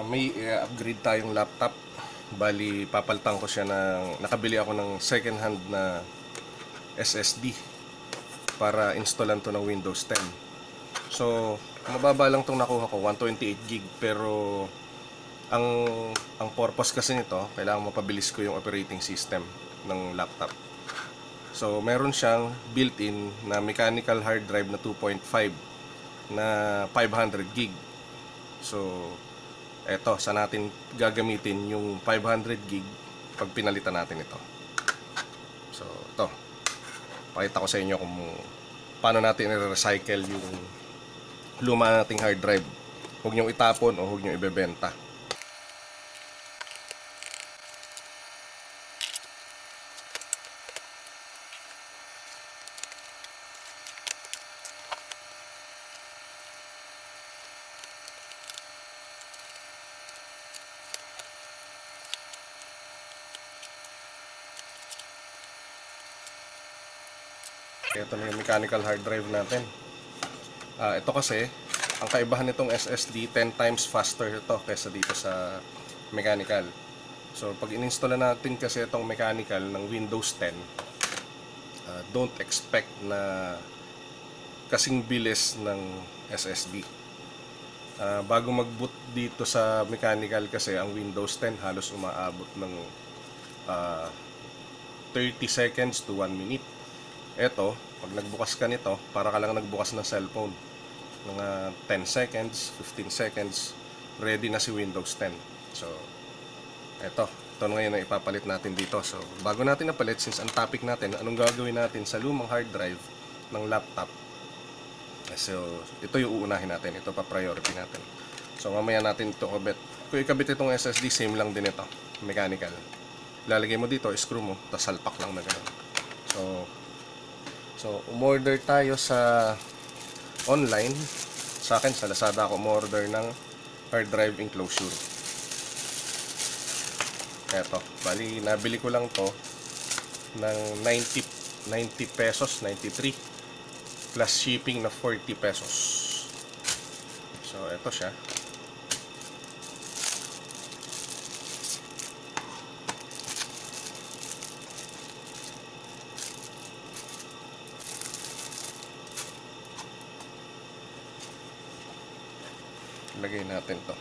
May upgrade tayong laptop. Bali, papalitan ko siya nakabili ako ng second hand na SSD para installan to ng Windows 10. So, mababa lang tong nakuha ko, 128 GB, pero ang purpose kasi nito, kailangan mapabilis ko yung operating system ng laptop. So, meron siyang built-in na mechanical hard drive na 2.5 na 500 GB. So, eto, sa natin gagamitin yung 500 GB pag pinalitan natin ito. So, ito. Pakita ko sa inyo kung paano natin i-recycle yung luma nating hard drive. Huwag nyo itapon o huwag nyo ibebenta. Ito na yung mechanical hard drive natin. Ito kasi, ang kaibahan nitong SSD, 10 times faster ito kaysa dito sa mechanical. So, pag in-install natin kasi itong mechanical ng Windows 10, don't expect na kasing bilis ng SSD. Bago mag-boot dito sa mechanical kasi, ang Windows 10 halos umaabot ng 30 seconds to 1 minute. Ito, pag nagbukas ka nito, para ka lang nagbukas ng cellphone. Mga 10 seconds, 15 seconds, ready na si Windows 10. So, ito ngayon na ipapalit natin dito. So, bago natin napalit, since ang topic natin, anong gagawin natin sa lumang hard drive ng laptop. So, ito yung uunahin natin. Ito pa priority natin. So, mamaya natin ito kabit. Kung ikabit itong SSD, same lang din ito. Mechanical. Lalagay mo dito, screw mo, tapos salpak lang na gano'n. So, umorder tayo sa online. Sa akin, sa Lazada ako umorder ng hard drive enclosure. Eto, bali, nabili ko lang to ng 90 pesos, 93. Plus shipping na 40 pesos. So, eto siya. Lagay natin to.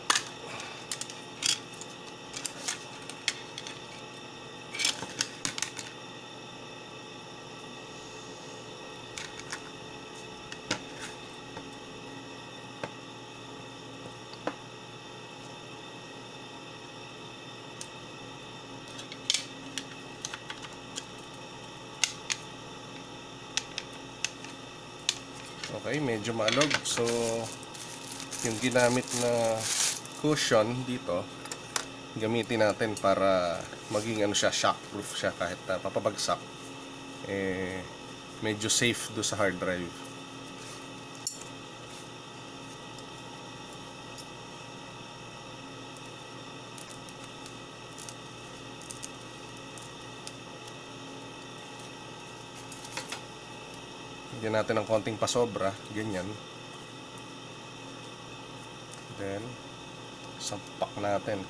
Okay, medyo maalog. So, yung ginamit na cushion dito, gamitin natin para maging ano siya, shockproof siya kahit papabagsak. Medyo safe do sa hard drive. Bigyan natin ng konting pasobra, ganyan. Then, sampak natin.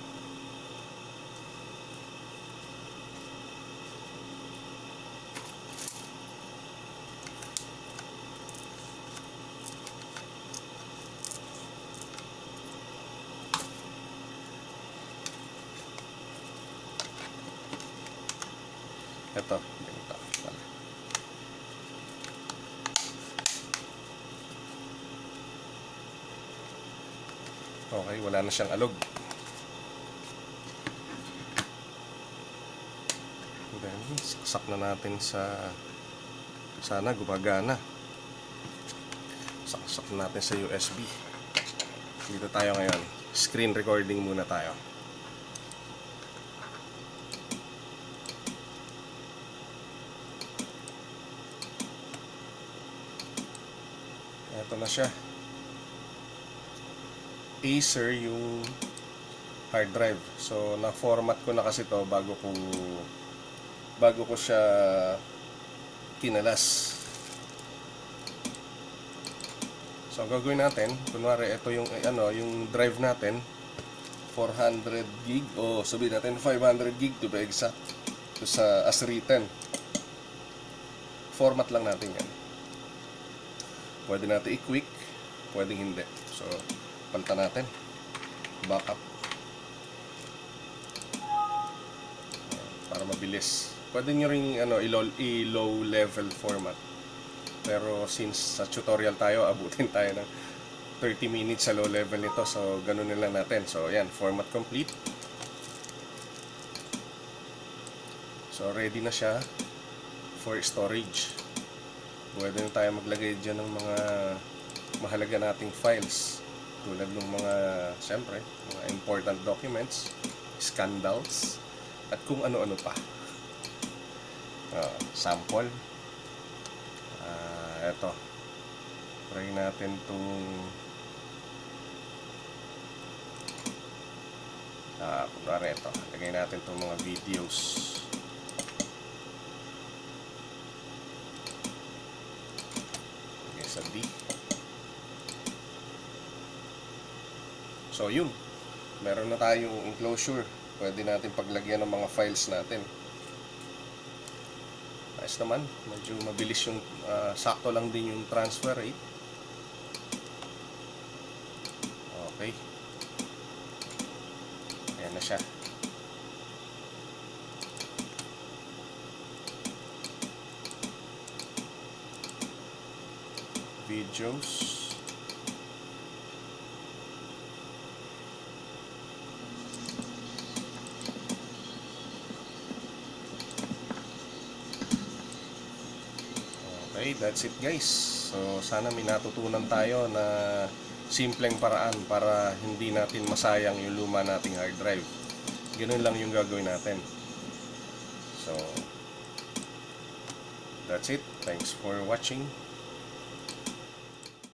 Ito, ganito. Okay, wala na siyang alog. Then, saksak na natin sa sana gumagana. Saksak na natin sa USB. Dito tayo ngayon. Screen recording muna tayo. Ito na siya. Acer yung hard drive. So, na-format ko na kasi to bago ko siya kinalas. So, ang gagawin natin, kunwari ito yung yung drive natin, 400 gig o sabihin natin 500 gig to be exact. To sa as written. Format lang natin yan. Pwede natin i-quick, pwedeng hindi. So, palitan natin. Backup. Para mabilis. Pwede nyo rin i-low level format. Pero since sa tutorial tayo, abutin tayo ng 30 minutes sa low level nito. So, ganun nila natin. So, ayan, format complete. So, ready na siya for storage. Pwede na tayo maglagay dyan ng mga mahalaga nating files. Tulad ng mga, siyempre, mga important documents, scandals, at kung ano-ano pa. Sample. Eto. Try natin itong kunwari ito. Lagay natin itong mga videos. Lagay sa D. So yun. Meron na tayong enclosure. Pwede natin paglagyan ng mga files natin. Ayos naman. Medyo mabilis yung sakto lang din yung transfer rate. Okay. Ayan na siya. Videos. Okay, that's it guys. So sana may natutunan tayo na simpleng paraan para hindi natin masayang yung luma nating hard drive. Ganun lang yung gagawin natin. So that's it. Thanks for watching.